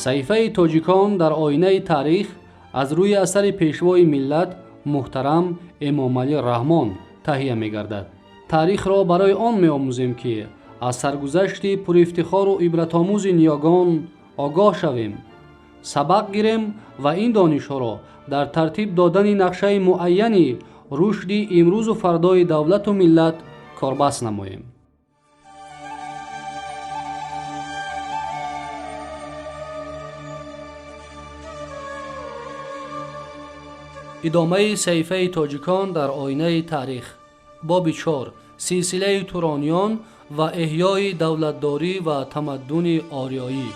صحیفه تاجیکان در آینه تاریخ از روی اثر پیشوای ملت محترم امام علی رحمان تهیه می گردد. تاریخ را برای آن می آموزیم که از سرگذشت پر افتخار و عبرت آموز نیاگان آگاه شویم، سبق گیریم و این دانش ها را در ترتیب دادن نقشه معینی رشد امروز و فردای دولت و ملت کاربست نماییم. ادامه صحیفه تاجیکان در آینه تاریخ. باب 4: سلسله تورانیان و احیای دولتداری و تمدن آریایی.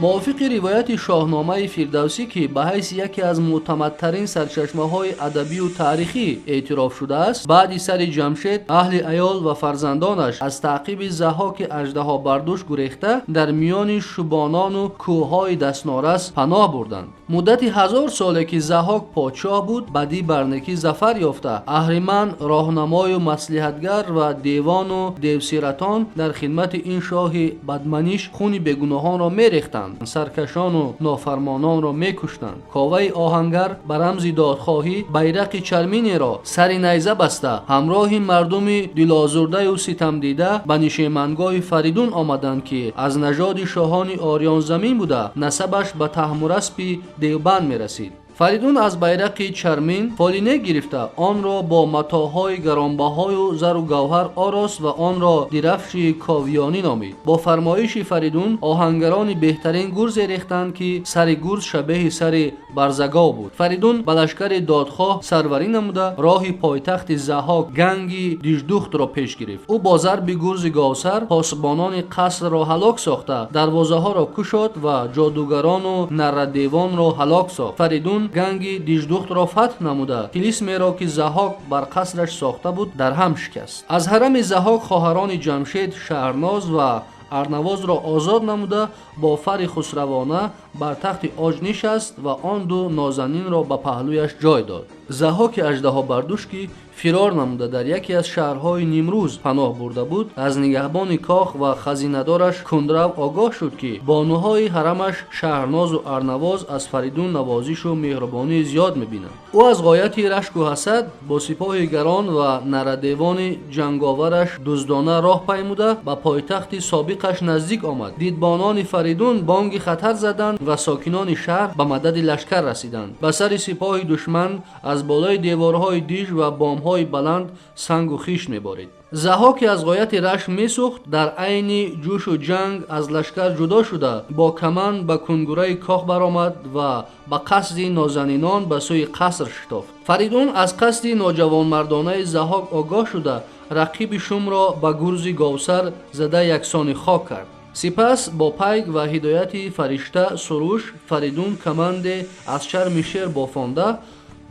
موافق روایت شاهنامه فردوسی که به حیث یکی از معتمدترین سرچشمه‌های ادبی و تاریخی اعتراف شده است، بعد سر جمشید اهل عیال و فرزندانش از تعقیب ضحاک اژدها بردوش گریخته در میان شبانان و کوههای دستنارس پناه بردند. مدت 1000 ساله که ضحاک پادشاه بود، بدی برنکی ظفر یافته اهریمن، راهنمای و مصلحتگر و دیوان و دیوسیرتان در خدمت این شاه بدمنیش خون بیگناهان را می‌ریختند، سرکشان و نافرمانان را می‌کشتند. کاوه آهنگر به رمز دادخواهی بیرق چرمین را سر نیزه بسته همراه مردم دلازرده و ستم دیده به نشیمنگاه فریدون آمدند که از نژاد شاهان آریان زمین بوده نسبش به طهماسپ دیوبند می‌رسید. فریدون از بیرق چرمین فالینه گرفته آن را با متاعهای گرانبهای و زر و گوهر آراست و آن را درفش کاویانی نامید. با فرمایش فریدون آهنگران بهترین گرز ریختند که سر گرز شبیه سر برزگاو بود. فریدون به لشکر دادخواه سروری نموده راه پایتخت ضحاک گنگ دیژدوخت را پیش گرفت. او با ضرب گرز گاوسر پاسبانان قصر را هلاک ساخته دروازه ها را کشاد و جادوگران و نردیوان را هلاک ساخت. فریدون گنگ دیژدوخت را فتح نموده طلسمی را که ضحاک بر قصرش ساخته بود در هم شکست. از حرم ضحاک خواهران جمشید شهرناز و ارنواز را آزاد نموده با فر خسروانه بر تخت عاج نشست و آن دو نازنین را به پهلویش جای داد. ضحاک اژدها بردوش که فرار نموده در یکی از شهرهای نیمروز پناه برده بود، از نگهبان کاخ و خزینه‌دارش کندرو آگاه شد که بانوهای حرمش شهرناز و ارنواز از فریدون نوازش و مهربانی زیاد می‌بینند. او از غایت رشک و حسد با سپاه گران و نردیوان جنگاورش دزدانه راه پیموده به پایتخت سابقش نزدیک آمد. دیدبانان فریدون بانگ خطر زدند و ساکنان شهر به مدد لشکر رسیدند. به سر سپاه دشمن از بالای دیوارهای دیژ و بام‌های بلند سنگ و خیش می‌بارید. ضحاک از غایت رشک میسوخت، در عین جوش و جنگ از لشکر جدا شده با کمان به کنگره کاخ برآمد و به قصد نازنینان به سوی قصر شتافت. فریدون از قصد نوجوانمردانه ضحاک آگاه شده رقیب شوم را به گرز گاوسر زده یکسان خاک کرد. سپس با پیک و هدایت فرشته سروش فریدون کمند از چرم شیر بافانده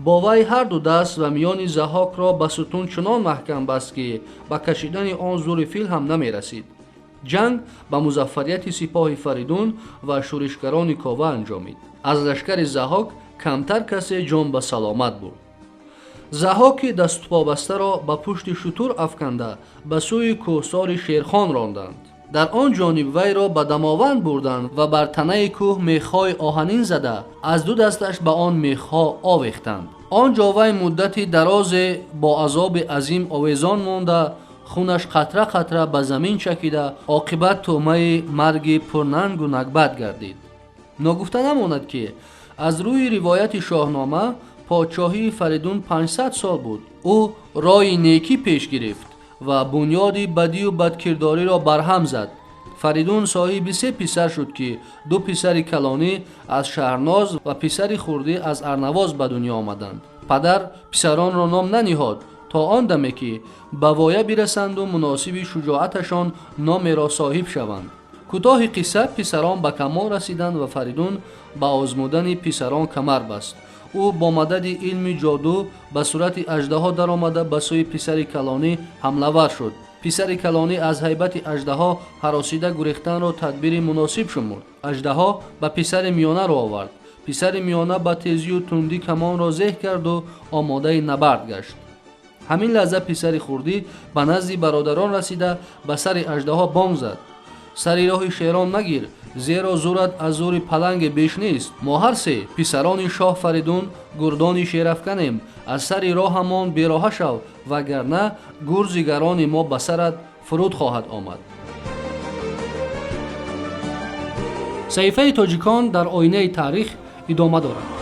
با وی هر دو دست و میان ضحاک را به ستون چنان محکم بست که به کشیدن آن زور فیل هم نمی رسید. جنگ به مظفریت سپاه فریدون و شورشگران کاوه انجامید. از لشکر ضحاک کمتر کسی جان به سلامت برد. ضحاک دست پا بسته را به پشت شتر افکنده به سوی کوهسار شیرخان راندند. در آن جانب وی را به دماوند بردند و بر تنه کوه میخهای آهنین زده از دو دستش به آن میخها آویختند. آنجا وی مدتی دراز با عذاب عظیم آویزان مانده خونش قطره قطره به زمین چکیده عاقبت طعمه مرگ پرننگ و نکبت گردید. ناگفته نماند که از روی روایت شاهنامه پادشاهی فریدون 500 سال بود. او راه نیکی پیش گرفت و بنیاد بدی و بدکرداری را برهم زد. فریدون صاحب 3 پسر شد که 2 پسر کلانی از شهرناز و پسر خرده از ارنواز به دنیا آمدند. پدر پسران را نام ننهاد تا آن دمی که به وایه برسند و مناسب شجاعتشان نام را صاحب شوند. کوتاه قصه پسران به کمال رسیدند و فریدون به آزمودن پسران کمر بست. او با مدد علم جادو به صورت اژدها در آمده به سوی پسر کلانی حمله ور شد. پسر کلانی از هیبت اژدها هراسیده گریختن را تدبیر مناسب شمرد. اژدها به پسر میانه را آورد. پسر میانه با تیزی و تندی کمان را زه کرد و آماده نبرد گشت. ҳамин лаҳза писари хурдӣ ба назди бародарон расида ба сари аждаҳо бонг зад: сари роҳи шерон магир, зеро зӯрат аз зӯри паланге беш нест. мо ҳар се писарони шоҳ Фаридун гурдони шерафканем. аз сари роҳамон бероҳа шав, вагарна гурзи гарони мо ба сарат фуруд хоҳад омад. саҳифаи тоҷикон дар оинаи таърих идома дорад.